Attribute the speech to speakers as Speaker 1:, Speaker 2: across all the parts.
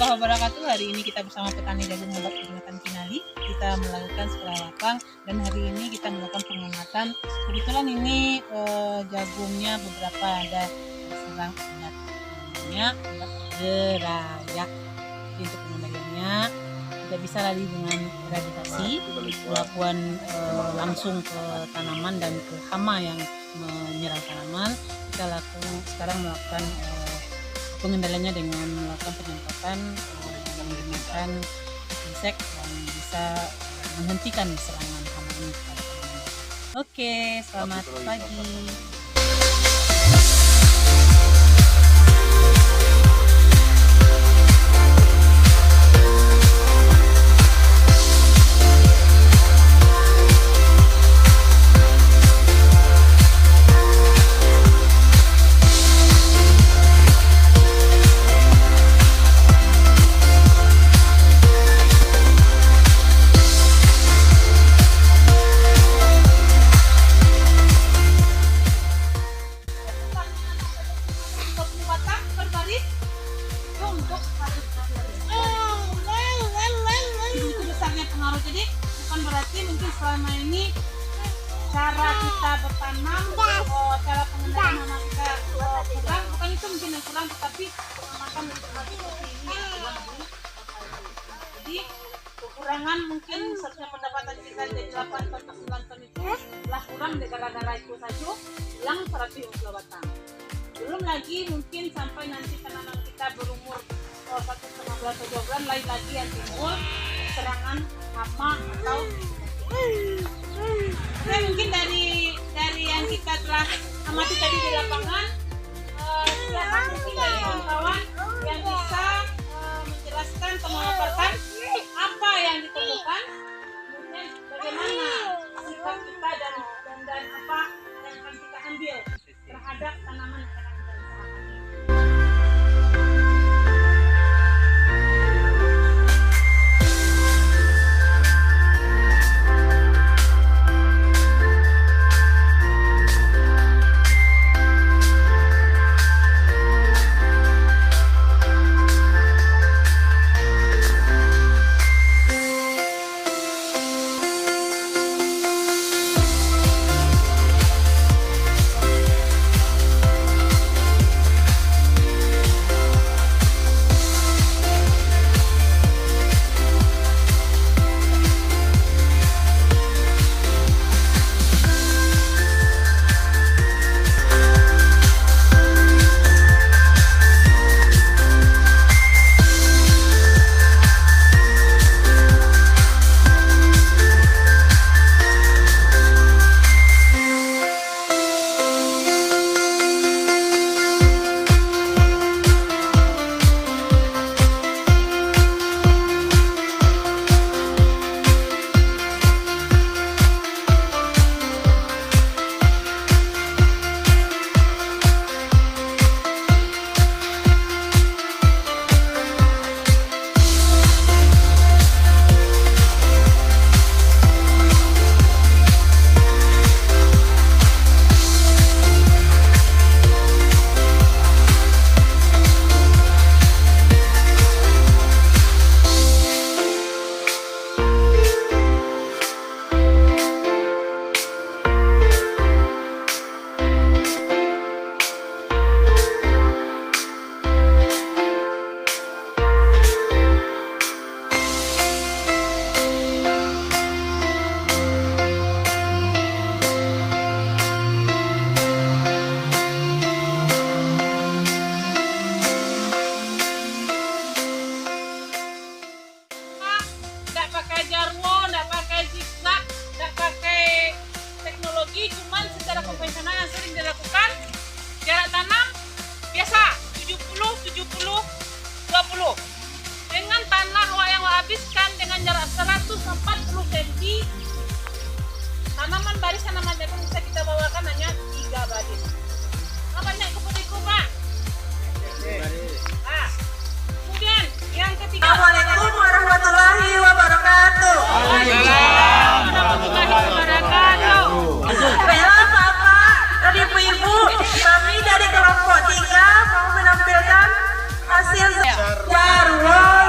Speaker 1: warahmatullahi wabarakatuh. Hari ini kita bersama petani jagung hebat Kecamatan Kinali. Kita melakukan sekolah lapang dan hari ini kita melakukan pengamatan. Kebetulan ini jagungnya beberapa ada serang namanya gerayak. Jadi untuk pengendaliannya tidak bisa lagi dengan eradikasi, melakukan langsung ke tanaman dan ke hama yang menyerang tanaman. Kita sekarang melakukan pengendaliannya dengan melakukan penyemprotan menggunakan insek yang bisa menghentikan serangan hama ini pada tanaman. Oke, selamat pagi. Pengaruh, jadi bukan berarti mungkin selama ini cara kita bertanam, cara pengendalian hama kita kurang, bukan itu mungkin yang kurang, tetapi pengamatan informasi seperti ini yang kurang. Jadi kekurangan mungkin seharusnya pendapatan kita jadi 8 ton ke 9 ton itu telah kurang gara-gara itu saja hilang 120 batang. Belum lagi mungkin sampai nanti tanaman kita berumur 1,5 bulan atau 2 bulan lain lagi yang timbul serangan hama atau mungkin dari yang kita telah amati tadi di lapangan, silakan mungkin dari kawan-kawan yang bisa menjelaskan atau memaparkan apa yang ditemukan, kemudian bagaimana sikap kita dan apa yang akan kita ambil terhadap tanaman yang akan kita usahakan. Cuman secara konvensional yang sering dilakukan jarak tanam biasa 70-70-20 dengan tanah yang habiskan dengan jarak 140 cm. Tanaman baris tanaman jagung bisa kita bawakan hanya 3 baris. Banyak kebun-kebun, Pak. Kemudian yang ketiga,
Speaker 2: Assalamualaikum warahmatullahi wabarakatuh. Baiklah Bapak dan Ibu-ibu, kami dari kelompok 3 mau menampilkan hasil jarwo.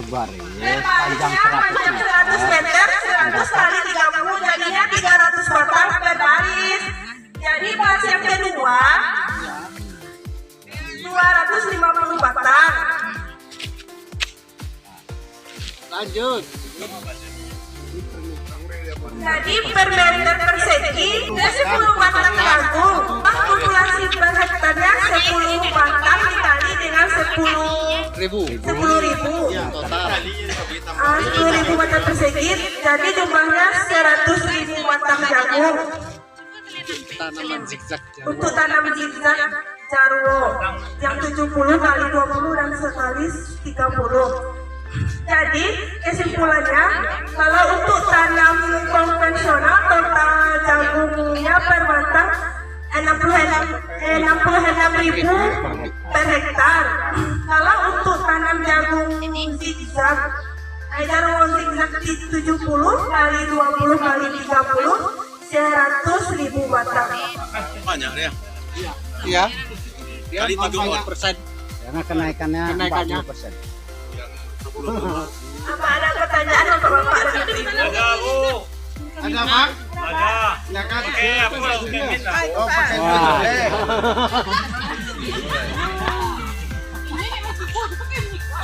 Speaker 3: baris
Speaker 2: Panjang 100 meter, 100 kali 30 jadinya 300 batang per baris. Jadi baris yang kedua 250 batang.
Speaker 3: lanjut.
Speaker 2: Jadi per meter persegi 10 batang jagung. Populasi per hektarnya 10 batang dikali dengan 10.000
Speaker 3: Total
Speaker 2: 10.000 batang persegi, jadi jumlahnya 100.000 batang jagung
Speaker 3: tanaman zigzag.
Speaker 2: untuk tanam zigzag jarwo yang 70 kali 20 dan sekali 30. Jadi kesimpulannya, kalau untuk tanam konvensional total jagungnya per batang 66.000 per hektar. Kalau untuk tanam jagung zigzag, jarwo zigzag di 70 kali 20 kali 30 100.000 batang.
Speaker 4: Banyak ya.
Speaker 3: Iya.
Speaker 4: Kali
Speaker 3: 30%. Karena kenaikannya 40%.
Speaker 2: Apa ada pertanyaan untuk Bapak dan Ibu?
Speaker 4: Ada Bu.
Speaker 3: Ada Pak?
Speaker 4: Ada.
Speaker 3: Silakan.
Speaker 4: Oke, aku langsung minta.
Speaker 3: Oh, pakai dulu.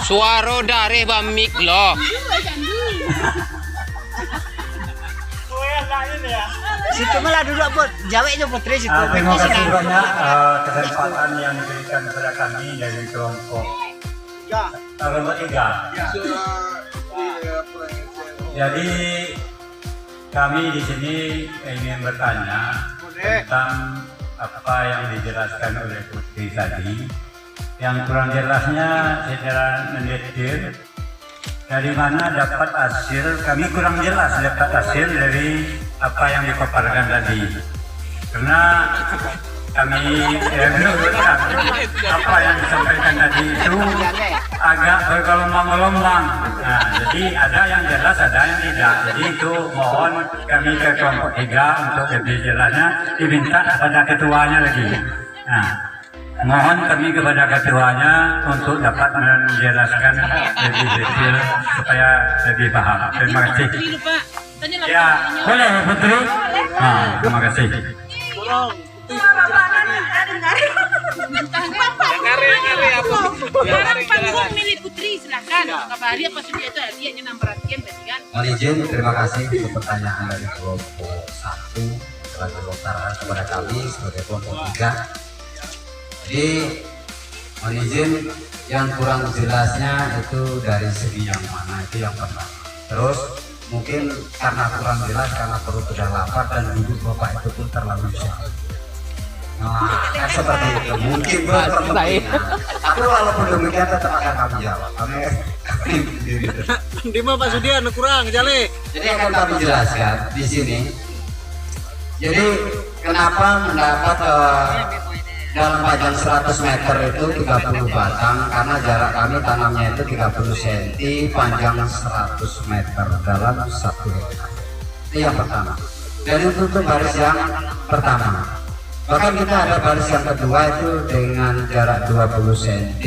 Speaker 5: Suara dari Bamik loh.
Speaker 3: Situ malah duduk buat Jawa itu Putri situ.
Speaker 6: Terima kasih banyak kesempatan yang diberikan kepada kami dari kelompok kelompok 3. Jadi kami di sini ingin bertanya tentang apa yang dijelaskan oleh Putri tadi. Yang kurang jelasnya secara mendetail dari mana dapat hasil, kami kurang jelas dapat hasil dari apa yang dipaparkan tadi, karena kami menurut kami apa yang disampaikan tadi itu agak bergelombang-gelombang. Nah, jadi ada yang jelas, ada yang tidak. Jadi itu mohon kami ke kelompok 3 untuk lebih jelasnya diminta pada ketuanya lagi. Nah, mohon kami kepada ketuanya untuk dapat menjelaskan lebih detail supaya lebih paham. Terima kasih. Ya, boleh Putri. Nah, terima kasih.
Speaker 2: Bapak dengar.
Speaker 1: Sekarang panggung milik Putri, silakan. Kabari apa sudah itu dia yang perhatian tadi kan.
Speaker 7: Mohon izin, terima kasih untuk pertanyaan dari kelompok 1 telah dilontarkan kepada kami sebagai kelompok 3. Jadi mohon izin, yang kurang jelasnya itu dari segi yang mana, itu yang pertama. Terus mungkin karena kurang jelas karena perut sudah lapar dan duduk bapak itu pun terlalu jauh. Nah, kan seperti itu mungkin tapi walaupun demikian tetap akan kami jawab.
Speaker 3: Di mana Pak Sudian kurang jale.
Speaker 7: Jadi akan kami jelaskan di sini. Jadi kenapa mendapat dalam panjang 100 meter itu 30 batang, karena jarak kami tanamnya itu 30 cm, panjang 100 meter dalam 1 hektar. Itu yang pertama. Dan itu untuk baris yang pertama. Bahkan kita ada baris yang kedua itu dengan jarak 20 cm.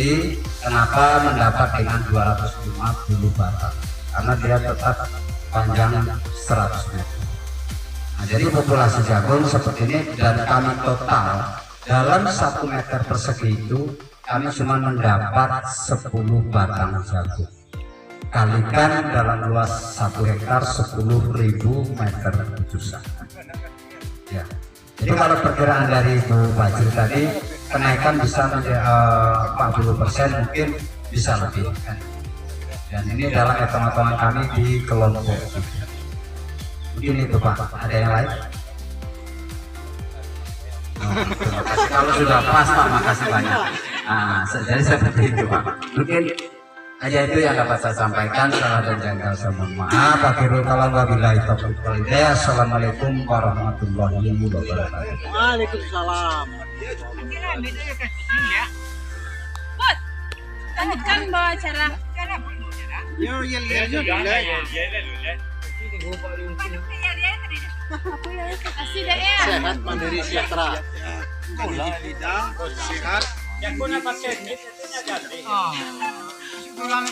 Speaker 7: Kenapa mendapat dengan 250 batang? Karena dia tetap panjang 100 meter. Nah, jadi populasi jagung seperti ini, dan kami total dalam 1 meter persegi itu kami cuma mendapat 10 batang jagung. Kalikan dalam luas 1 hektar 10.000 meter jusa. Ya. Jadi kalau perkiraan dari Bu Bajir tadi, kenaikan bisa menjadi 40%, mungkin bisa lebih. Kan? Dan ini adalah hitung-hitungan kami di kelompok. Mungkin itu Pak. Ada yang lain? Terima kasih. Kalau sudah pas Pak, makasih banyak. Nah, jadi seperti itu Pak. Mungkin hanya itu yang dapat saya sampaikan. Salah dan janggal saya mohon maaf. Akhirul kalam wabillahi taufiq wal hidayah. Assalamualaikum warahmatullahi wabarakatuh.
Speaker 3: Waalaikumsalam.
Speaker 1: Bud, lanjutkan bawa acara.
Speaker 3: Yo
Speaker 1: Kasih deh ya.
Speaker 3: sehat mandiri sejahtera.
Speaker 4: Sehat. Yang punya pakai itu jadi.
Speaker 2: Baiklah,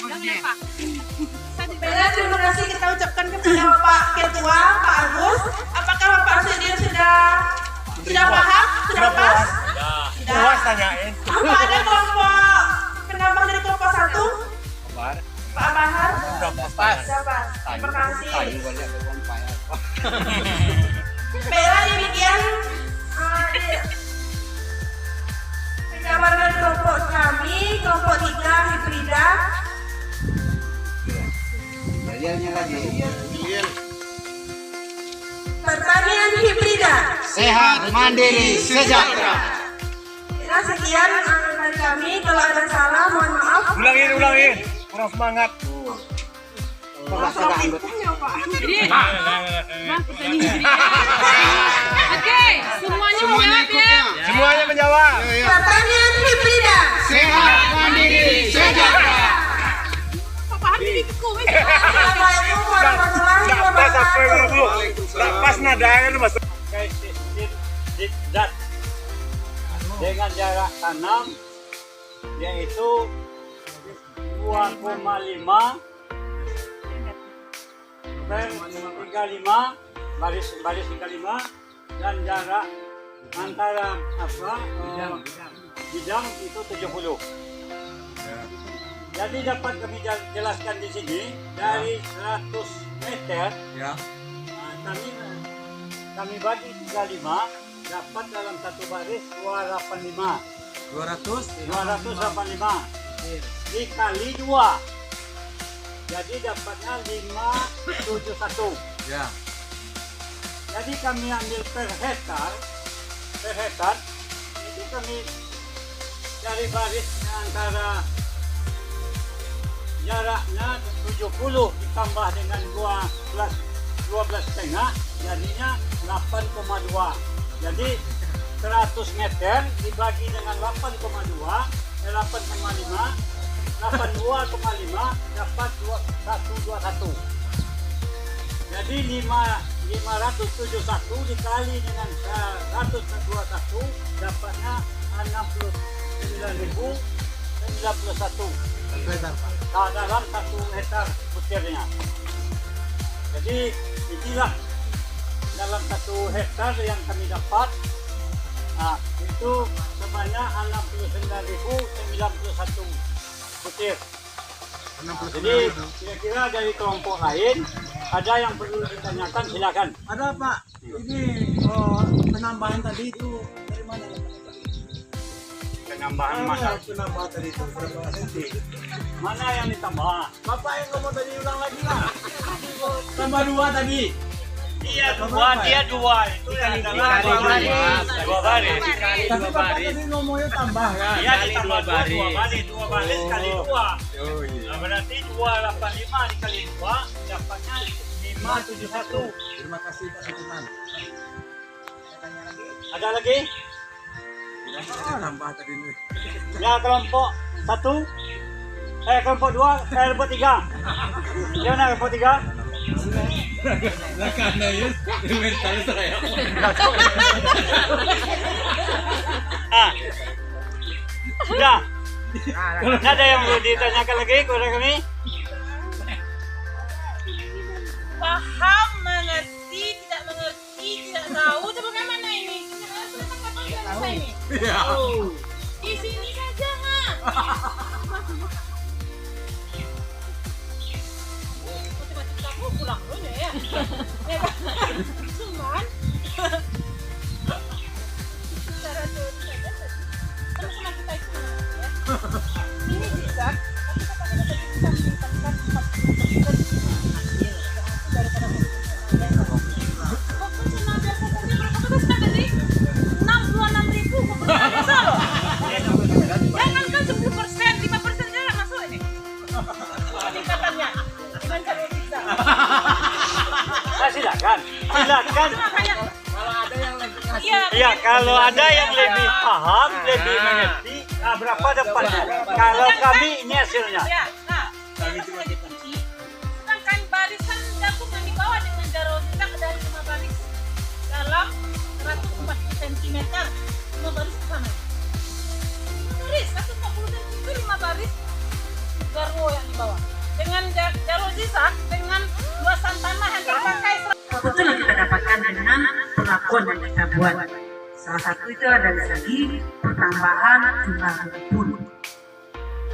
Speaker 2: terima kasih kita ucapkan kepada Bapak Ketua, Pak Agus. Apakah Bapak sendiri sudah paham? Sudah puas? Sudah.
Speaker 3: Puas tanyain.
Speaker 2: Apa ada kelompok penambang dari kelompok 1? Pak Bahar?
Speaker 3: Udah pas.
Speaker 2: Sudah pas. Terima kasih. Baiklah, demikian penjabaran dari kelompok kami, kelompok 3 hibrida. Pertanian hibrida.
Speaker 3: Sehat, mandiri, sejahtera.
Speaker 2: Ya, sekian dari kami. Kalau ada salah, mohon maaf.
Speaker 3: Ulangin. Kurang semangat.
Speaker 2: Masalah hitungnya, Pak.
Speaker 8: Oke, semuanya menjawab ya.
Speaker 3: Semuanya menjawab.
Speaker 2: Pertanian hibrida.
Speaker 3: Sehat, mandiri, sejahtera.
Speaker 2: Assalamualaikum warahmatullahi wabarakatuh.
Speaker 3: Pas nadanya lu masuk.
Speaker 6: Zat dengan jarak tanam yaitu 2,5 per 35 baris 35 dan jarak antara bidang itu 70. Jadi dapat kami jelaskan di sini dari 100 meter kami bagi 35 dapat dalam satu baris 285 dikali 2 jadi dapatnya 571
Speaker 3: Ya.
Speaker 6: jadi kami ambil per hektar itu kami dari baris antara jaraknya 70 ditambah dengan 12,5 jadinya 8,2. Jadi 100 meter dibagi dengan 8,5 82,5 dapat 121. Jadi 571 dikali dengan 121 dapatnya 69.091. Dalam 1 hektar butirnya. Jadi inilah dalam 1 hektar yang kami dapat. Nah, itu sebanyak 69.091 butir. Jadi kira-kira dari kelompok lain ada yang perlu ditanyakan, silakan.
Speaker 3: Ada Pak, ini penambahan tadi itu dari mana?
Speaker 6: Penambahan masa
Speaker 3: Penambahan tadi itu berapa senti?
Speaker 6: mana yang ditambah?
Speaker 3: Bapak yang ngomong tadi ulang lagi lah. Tambah 2 tadi.
Speaker 6: Iya dia dua itu yang adalah dua baris.
Speaker 3: Tapi Bapak tadi ngomongnya tambah kan?
Speaker 6: Iya ditambah dua baris kali 2. Nah, berarti 285 dikali 2 dapatnya 571.
Speaker 3: Terima kasih Pak Sultan.
Speaker 6: Ada lagi?
Speaker 3: Nambah tadi nih.
Speaker 6: Ya kelompok 1 kelompok 2 kelompok 3. Gimana kelompok 3?
Speaker 3: Karena ya, mental saya.
Speaker 6: Sudah. Ada yang perlu ditanyakan lagi kepada kami?
Speaker 1: Paham, mengerti, tidak mengerti, tidak tahu, itu bagaimana ini? Apa ini? Di sini saja, kamu pulang dulu ya. Cuman cara teori saja teman-teman kita itu ya. Ini bisa kita bisa meningkatkan 40% daripada konvensional biasa tadi berapa persen tadi? 66.000 konvensional biasa loh. Jangankan 10%, 5% saja masuk ini peningkatannya dengan cara bisa.
Speaker 6: Silakan.
Speaker 3: Kalau ada yang lagi ngasih.
Speaker 6: Ya kalau ada yang lebih paham, lebih mengerti, berapa dapatnya? Kalau kami ini hasilnya.
Speaker 1: Ya, nah, kami cuma dikunci. Sedangkan barisan jagung yang dibawa dengan jarak dari 5 baris dalam 140 cm, 5 baris ke sana. 5 baris, 140 cm itu 5 baris. garwo yang di bawah. Dengan jalur zigzag dengan luasan tanah yang terpakai
Speaker 2: Betul yang kita dapatkan dengan perlakuan yang kita buat. Salah satu itu adalah dari segi pertambahan jumlah rumpun.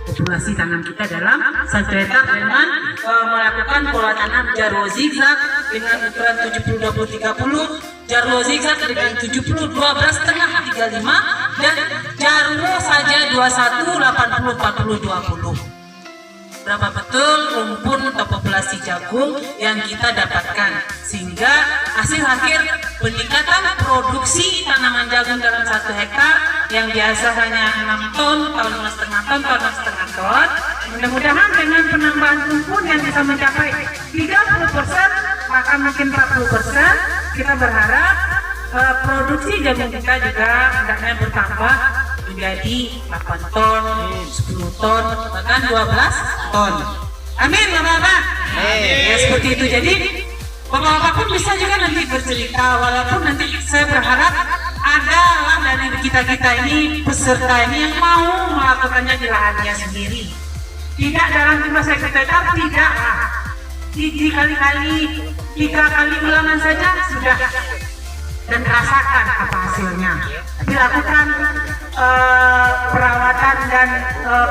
Speaker 2: Populasi tanam kita dalam 1 hektar dengan melakukan pola tanam jarwo zigzag dengan ukuran 70-20-30, jarwo zigzag dengan 70-12 setengah 35 dan jarwo saja 21-80-40-20. Berapa betul rumpun atau populasi jagung yang kita dapatkan, sehingga hasil akhir peningkatan produksi tanaman jagung dalam 1 hektar yang biasa hanya 6 ton, tahun 5,5 ton, tahun 6,5 ton, mudah-mudahan dengan penambahan rumpun yang bisa mencapai 30%, bahkan mungkin 40%, kita berharap produksi jagung kita juga hendaknya bertambah menjadi 8 ton, 10 ton, bahkan 12 ton. Amin, Bapak-Bapak. Ya seperti itu. Jadi Bapak-Bapak pun bisa juga nanti bercerita, walaupun nanti saya berharap adalah dari kita-kita ini, peserta ini yang mau melakukannya di lahannya sendiri. Tidak dalam jumlah 1 hektar, tidak. 3 kali ulangan saja sudah, dan rasakan apa hasilnya. Tapi lakukan perawatan dan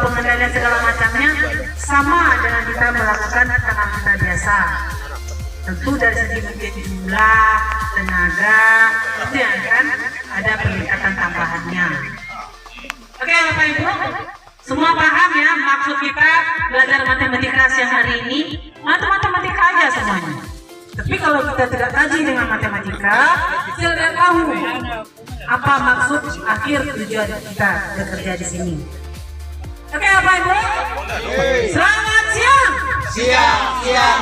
Speaker 2: pengendalian segala macamnya sama dengan kita melakukan tanam kita biasa. Tentu dari segi mungkin jumlah, tenaga, itu yang akan ada peningkatan tambahannya. Oke Bapak Ibu, semua paham ya maksud kita belajar matematika siang hari ini? Matematika aja semuanya. Tapi kalau kita tidak kaji dengan matematika, kita tidak tahu apa maksud akhir tujuan kita bekerja di sini. Oke Bapak Ibu, selamat siang.
Speaker 3: Siang.